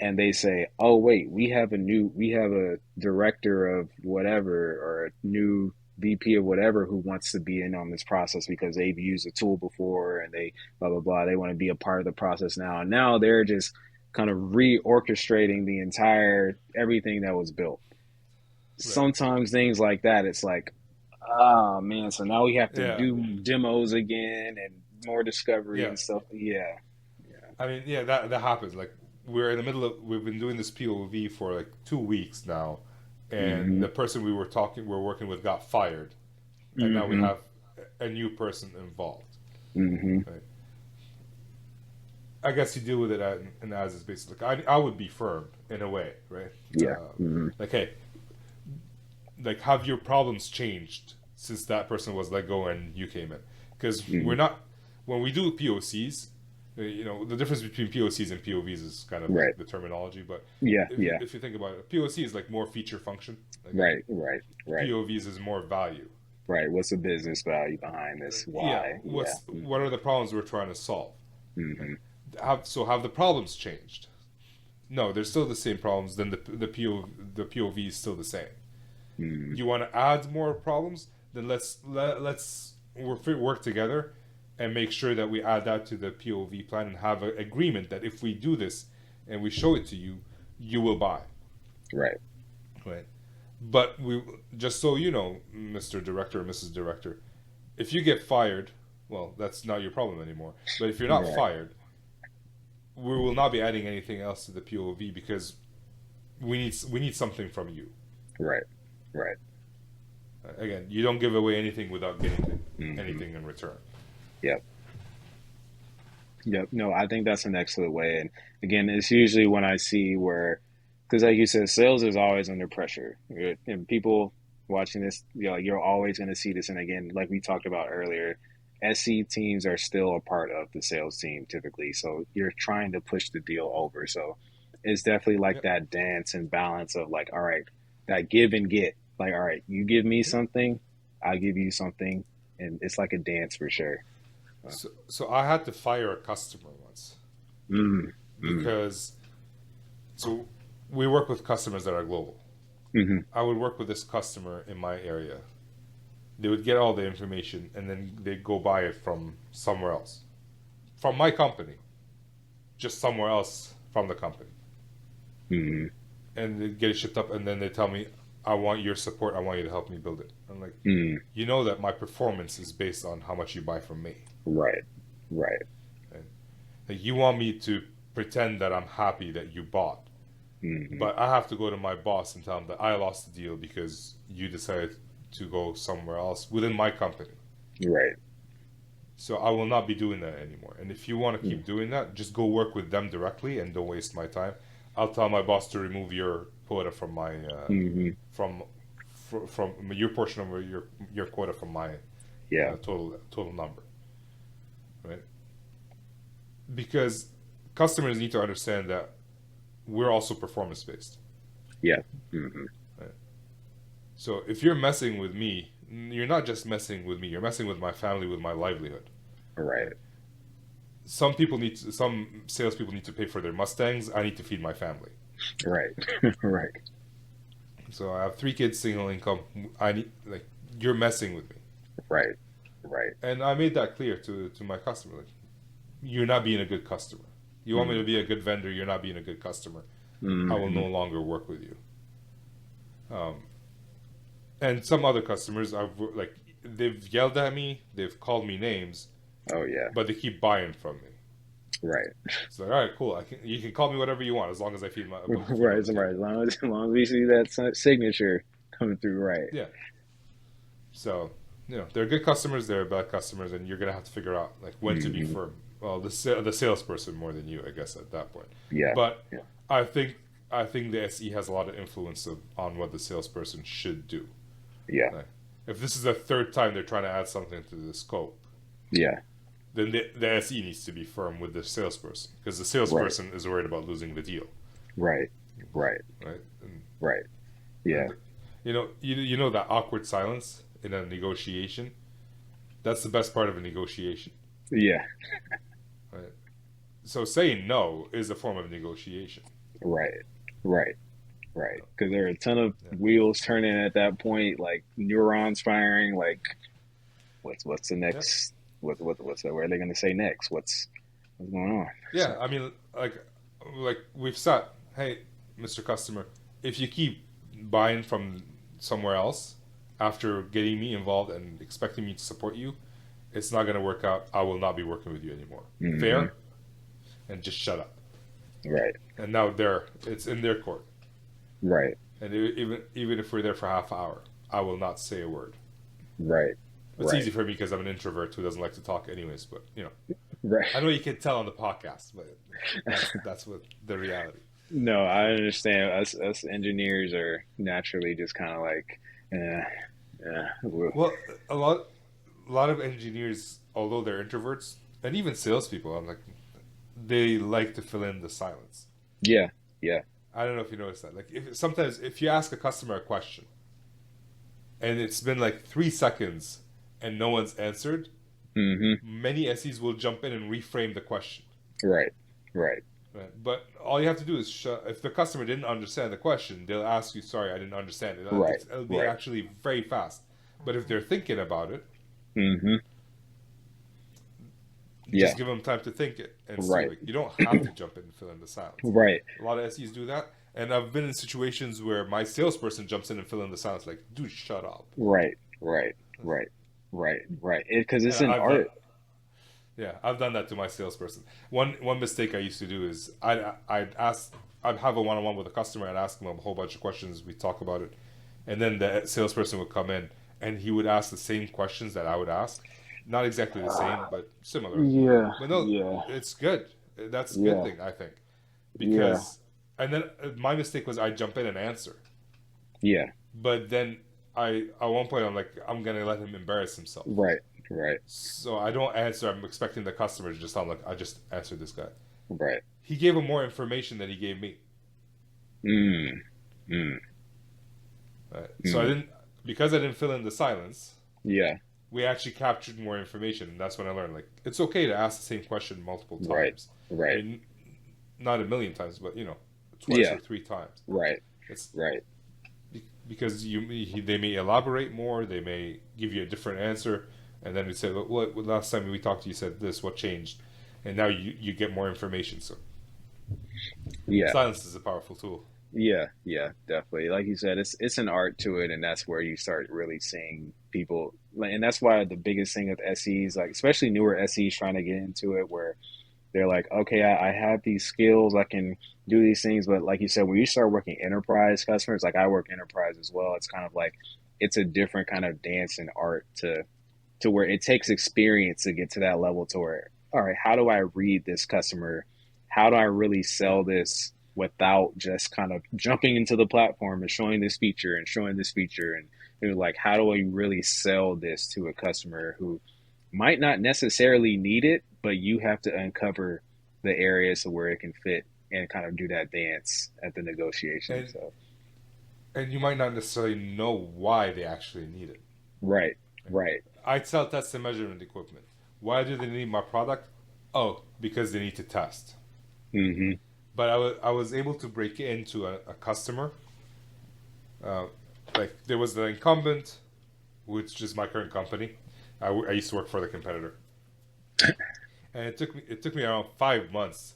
and they say, oh wait, we have a director of whatever, or a new VP of whatever who wants to be in on this process because they've used a tool before and they blah blah blah, they want to be a part of the process now, and now they're just kind of reorchestrating the entire everything that was built. Sometimes things like that, it's like, oh man, so now we have to do demos again and more discovery and stuff. I mean, that happens. Like, we're in the middle of, we've been doing this POV for like 2 weeks now, and the person we're working with got fired, and now we have a new person involved. Right? I guess you deal with it as is basis. Like, I would be firm in a way, right? Like, hey, like, have your problems changed since that person was let go and you came in? Because we're not, when we do POCs, you know, the difference between POCs and POVs is kind of like the terminology, but if you think about it, POC is like more feature function. Like, POVs is more value. Right. What's the business value behind this? Why? What are the problems we're trying to solve? Have the problems changed? No, there's still the same problems. Then the POV is still the same. Mm, You want to add more problems? Then let's work together and make sure that we add that to the POV plan and have an agreement that if we do this and we show it to you, you will buy. right. Right. But we just so you know, Mr. Director or Mrs. Director, if you get fired, well, that's not your problem anymore. But if you're not Right. fired, we will not be adding anything else to the POV because we need something from you. Right. Right. Again, you don't give away anything without getting Hmm. anything in return. Yep. Yep. No, I think that's an excellent way. And again, it's usually when I see where, because like you said, sales is always under pressure. And people watching this, you're always going to see this. And again, like we talked about earlier, SC teams are still a part of the sales team typically. So you're trying to push the deal over. So it's definitely like Yep. that dance and balance of like, all right, that give and get. Like, all right, you give me Yep. something, I give you something. And it's like a dance for sure. So I had to fire a customer once Mm, mm, because so we work with customers that are global. hmm. I would work with this customer in my area. They would get all the information and then they'd go buy it from somewhere else. From my company. Just somewhere else from the company. Hmm. And they'd get it shipped up and then they tell me, I want your support, I want you to help me build it. I'm like, Mm, you know that my performance is based on how much you buy from me. right, right. Right? Like you want me to pretend that I'm happy that you bought. Hmm. But I have to go to my boss and tell him that I lost the deal because you decided to go somewhere else within my company. Right. So I will not be doing that anymore. And if you want to Mm, keep doing that, just go work with them directly and don't waste my time. I'll tell my boss to remove your quota from my hmm. from from your portion of your quota from my Yeah, total number, right? Because customers need to understand that we're also performance based. yeah. Hmm. Right? So if you're messing with me, you're not just messing with me. You're messing with my family, with my livelihood. Right, Right? Some salespeople need to pay for their Mustangs. I need to feed my family. right, right, So I have 3 kids, single income. I need like you're messing with me, right, right. and I made that clear to my customer. Like, you're not being a good customer. You want me to Mm, be a good vendor. You're not being a good customer. I will hmm. no longer work with you. Um, and some other customers, like they've yelled at me, they've called me names, Oh yeah, but they keep buying from me. right, It's like, all right, cool. You can call me whatever you want as long as I put food on right, the right. table. As long as we see that signature coming through, right. Yeah. So they're good customers, they're bad customers, and you're gonna have to figure out like when to be Hmm. firm. Well, the salesperson more than you, I guess, at that point. Yeah, But yeah, I think I think the SE has a lot of influence on what the salesperson should do. yeah, Like, if this is the third time they're trying to add something to the scope, yeah. then the SE needs to be firm with the salesperson because the Right, salesperson is worried about losing the deal, right, right, right? And, right. Yeah, and you know that awkward silence in a negotiation. That's the best part of a negotiation, yeah. right? So saying no is a form of negotiation. Right, right. Right, because there are a ton of Yeah, wheels turning at that point, like neurons firing. Like, what's the yeah, next? What's where are they going to say next? What's going on? yeah. So, I mean, like we've said, hey, Mr. Customer, if you keep buying from somewhere else after getting me involved and expecting me to support you, it's not going to work out. I will not be working with you anymore. hmm. Fair, and just shut up. Right, And now it's in their court. right, And even if we're there for half an hour, I will not say a word. right, It's right, easy for me because I'm an introvert who doesn't like to talk, anyways. But right. I know you can tell on the podcast, but that's what the reality. No, I understand. Us engineers are naturally just kind of like, yeah, yeah, Well, a lot of engineers, although they're introverts, and even salespeople, I'm like, they like to fill in the silence. yeah, yeah, I don't know if you notice that. Like, sometimes if you ask a customer a question and it's been like 3 seconds and no one's answered, hmm, many SEs will jump in and reframe the question. right, right, Right. But all you have to do is if the customer didn't understand the question, they'll ask you, "Sorry, I didn't understand it." Right, It'll be right. actually very fast. But if they're thinking about it, Hmm. Yeah, just give them time to think it and see. right, Like you don't have to jump in and fill in the silence. right, A lot of SEs do that, and I've been in situations where my salesperson jumps in and fill in the silence. Like, dude, shut up. right, right, right, right. Because And it's an I've done, art. yeah, I've done that to my salesperson. One mistake I used to do is I'd have a one on one with a customer and ask them a whole bunch of questions. We talk about it, and then the salesperson would come in and he would ask the same questions that I would ask, not exactly the same, but similar. Yeah, But no, yeah, it's good. That's a good yeah, thing, I think, yeah, because and then my mistake was I jump in and answer, yeah. but then I at one point I'm like I'm gonna let him embarrass himself. Right, right, So I don't answer. I'm expecting the customer to just sound like I just answered this guy. right. He gave him more information than he gave me. Mm, mm, Right? So I mm. didn't because I didn't fill in the silence. Yeah, We actually captured more information, and that's when I learned like it's okay to ask the same question multiple right, times. I right. mean, not a million times, but twice Yeah, or three times. right, It's right, because they may elaborate more, they may give you a different answer, and then we say, "What last time we talked, you said this. What changed?" And now you get more information. So yeah. silence is a powerful tool. Yeah, yeah, definitely. Like you said, it's an art to it, and that's where you start really seeing people. And that's why the biggest thing with SEs, like especially newer SEs trying to get into it, where they're like, okay, I have these skills, I can do these things, but like you said, when you start working enterprise customers, like I work enterprise as well, it's kind of like it's a different kind of dance and art to where it takes experience to get to that level to where, all right, how do I read this customer? How do I really sell this without just kind of jumping into the platform and showing this feature and showing this feature? And you're like, how do I really sell this to a customer who might not necessarily need it, but you have to uncover the areas where it can fit and kind of do that dance at the negotiation. And So, and you might not necessarily know why they actually need it. right, right. I sell test and measurement equipment. Why do they need my product? Oh, because they need to test. Mm-hmm. But I was able to break into a customer. Uh, like there was the incumbent, which is my current company. I used to work for the competitor, and it took me around 5 months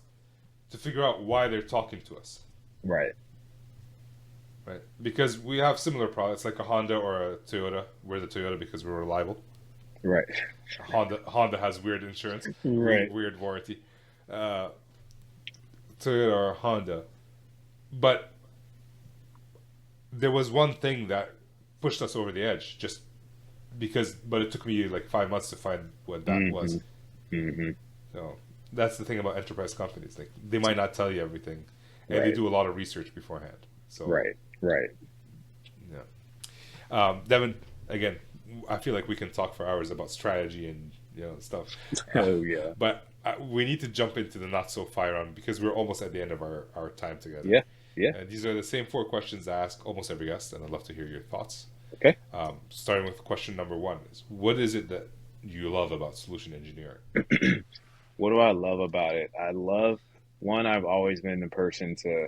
to figure out why they're talking to us. Right, Right? Because we have similar products like a Honda or a Toyota. We're the Toyota because we're reliable. right, Honda has weird insurance, right, weird warranty. Uh, Toyota or Honda, but there was one thing that pushed us over the edge. Just but it took me like 5 months to find what that mm-hmm. was. Mm-hmm. So that's the thing about enterprise companies. Like they might not tell you everything, and they Right, do a lot of research beforehand. So right, right. yeah. Devin, again, I feel like we can talk for hours about strategy and stuff, Oh yeah, but we need to jump into the not so fire round because we're almost at the end of our time together. yeah, yeah. And these are the same four questions I ask almost every guest, and I'd love to hear your thoughts. Okay. Starting with question number one is, what is it that you love about solution engineering? What do I love about it? I love one. I've always been the person to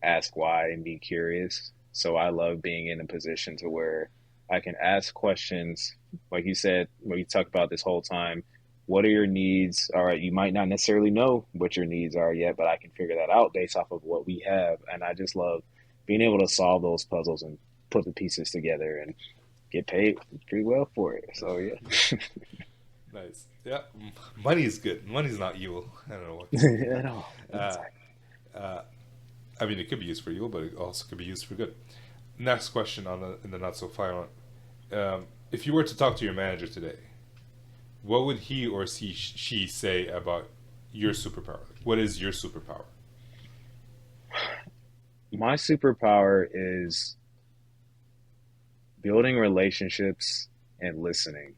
ask why and be curious. So I love being in a position to where I can ask questions, like you said, what you talked about this whole time. What are your needs? All right, you might not necessarily know what your needs are yet, but I can figure that out based off of what we have. And I just love being able to solve those puzzles and put the pieces together and get paid pretty well for it. So yeah, Nice. Yeah, money is good. Money's not evil. I don't know what to say. at all. Uh, uh, I mean, it could be used for evil, but it also could be used for good. Next question in the not so fire one. If you were to talk to your manager today, what would he or she say about your superpower? What is your superpower? My superpower is building relationships and listening.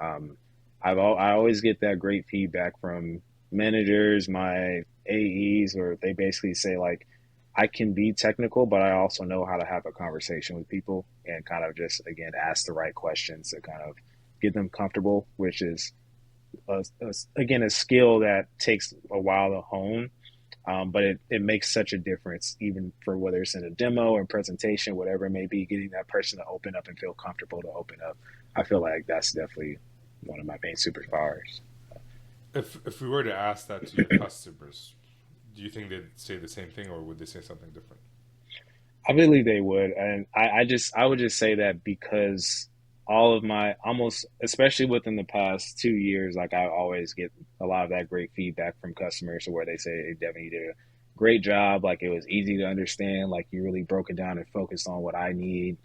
Um, I always get that great feedback from managers, my AEs, or they basically say like, I can be technical, but I also know how to have a conversation with people and kind of just again ask the right questions to kind of get them comfortable, which is again a skill that takes a while to hone. But it makes such a difference, even for whether it's in a demo or presentation, whatever it may be, getting that person to open up and feel comfortable to open up. I feel like that's definitely one of my main superpowers. If we were to ask that to your customers, do you think they'd say the same thing, or would they say something different? I believe they would, and I would just say that because all of my almost, especially within the past 2 years, like I always get a lot of that great feedback from customers where they say, hey, Devin, you did a great job. Like it was easy to understand. Like you really broke it down and focused on what I need.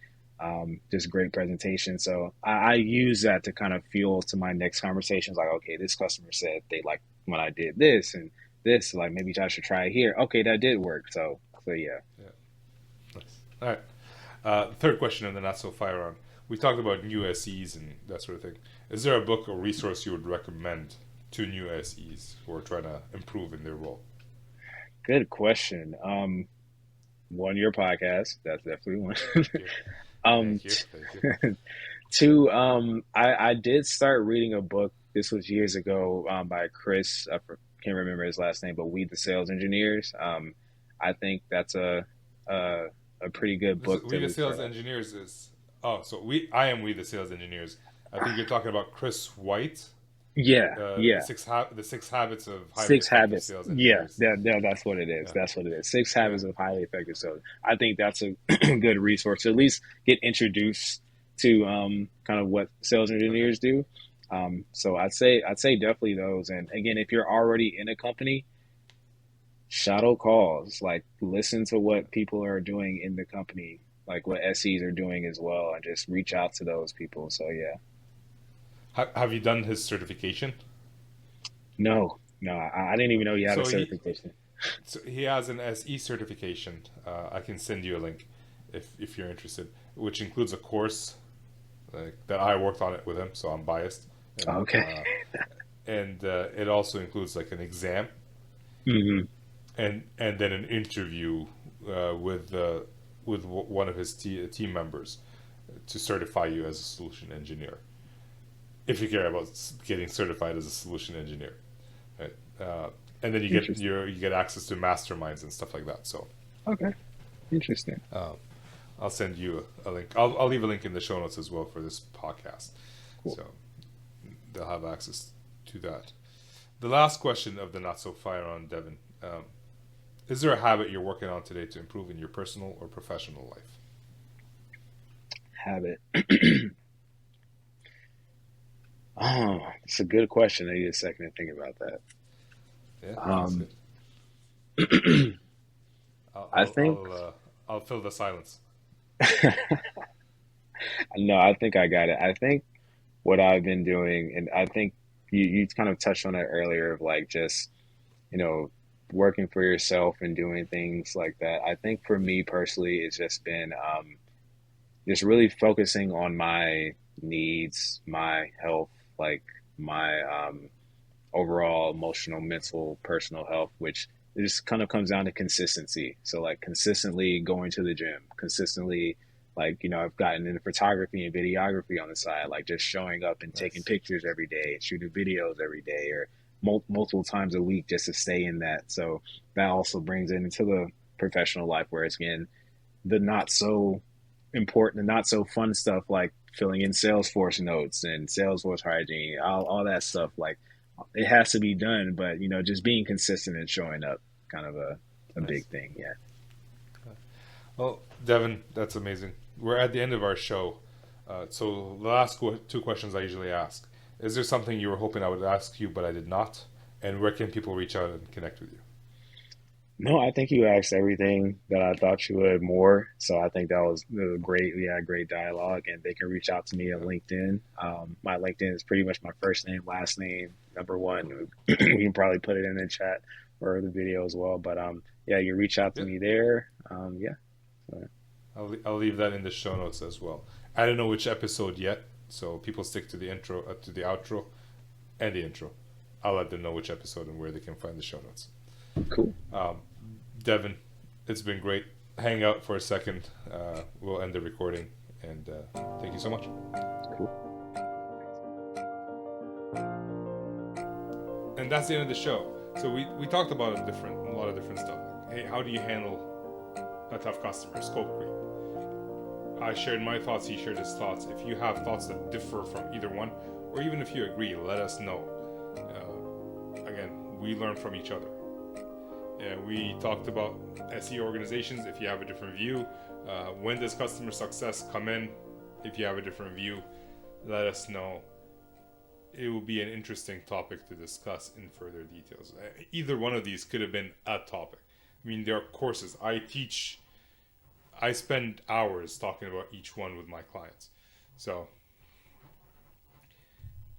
Just great presentation. So I use that to kind of fuel to my next conversations. Like, okay, this customer said they like when I did this and this. Like maybe I should try it here. Okay, that did work. So yeah. Yeah. Nice. All right. Third question in the not so fire round. We talked about new SEs and that sort of thing. Is there a book or resource you would recommend to new SEs who are trying to improve in their role? Good question. One, your podcast. That's definitely one. Thank you. um, Thank you. Thank you. two, I did start reading a book. This was years ago by Chris. Can't remember his last name, but We the Sales Engineers. I think that's a, a pretty good This is, book we to the refer. sales engineers is I am we the sales engineers. I think you're talking about Chris White, Yeah, yeah. the six habits of highly Six effective Habits. sales Yeah, engineers. that's what it is. Yeah, That's what it is. Six yeah, Habits of Highly Effective Sales. I think that's a good resource to at least get introduced to kind of what sales okay, engineers do. So I'd say definitely those. And again, if you're already in a company, shadow calls, like listen to what people are doing in the company, like what SEs are doing as well, and just reach out to those people. So yeah. Have you done his certification? No, no, I didn't even know you had a So certification. he has an SE certification. I can send you a link if you're interested, which includes a course that I worked on it with him, so I'm biased, Okay. and it also includes like an exam Hmm. and then an interview with one of his team members to certify you as a solution engineer. If you care about getting certified as a solution engineer, right? And then Interesting. you get access to masterminds and stuff like that. So Okay. Interesting. uh, I'll send you a link. I'll leave a link in the show notes as well for this podcast, Cool. so they'll have access to that. The last question of the not so fire on Devin. Is there a habit you're working on today to improve in your personal or professional life? Habit. Oh, it's a good question. I need a second to think about that. Yeah, that's Um, good. I'll I I'll think I'll, uh, I'll fill the silence. no, I think I got it. I think what I've been doing, and I think you kind of touched on it earlier of like just, you know, working for yourself and doing things like that. I think for me personally, it's just been just really focusing on my needs, my health, like my overall emotional, mental, personal health, which it just kind of comes down to consistency. So like consistently going to the gym, consistently like, I've gotten into photography and videography on the side, like just showing up and taking Nice. pictures every day, shooting videos every day or multiple times a week just to stay in that. So that also brings it into the professional life where it's again the not so important and not so fun stuff like filling in Salesforce notes and Salesforce hygiene, all that stuff. Like it has to be done, but just being consistent and showing up, kind of a Nice. big thing. Yeah. Well, Devin, that's amazing. We're at the end of our show. So the last two questions I usually ask. Is there something you were hoping I would ask you, but I did not? And where can people reach out and connect with you? No, I think you asked everything that I thought you would more. So I think that was great. We had great dialogue, and they can reach out to me at LinkedIn. My LinkedIn is pretty much my first name, last name, number one. We can probably put it in the chat or the video as well. But yeah, you reach out to Yeah, me there. Yeah. So, I'll leave that in the show notes as well. I don't know which episode yet, so people stick to the intro, to the outro, and the intro. I'll let them know which episode and where they can find the show notes. cool. Um, Devin, it's been great. Hang out for a second. We'll end the recording, and thank you so much. Cool. And that's the end of the show. So we talked about a lot of different stuff. Like, hey, how do you handle a tough customer? Scope creep. I shared my thoughts, he shared his thoughts. If you have thoughts that differ from either one, or even if you agree, let us know. Again, we learn from each other. We talked about SE organizations. If you have a different view, when does customer success come in? If you have a different view, let us know. It will be an interesting topic to discuss in further details. Either one of these could have been a topic. I mean, there are courses I spend hours talking about each one with my clients. So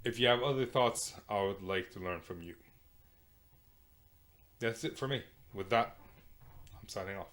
if you have other thoughts, I would like to learn from you. That's it for me. With that, I'm signing off.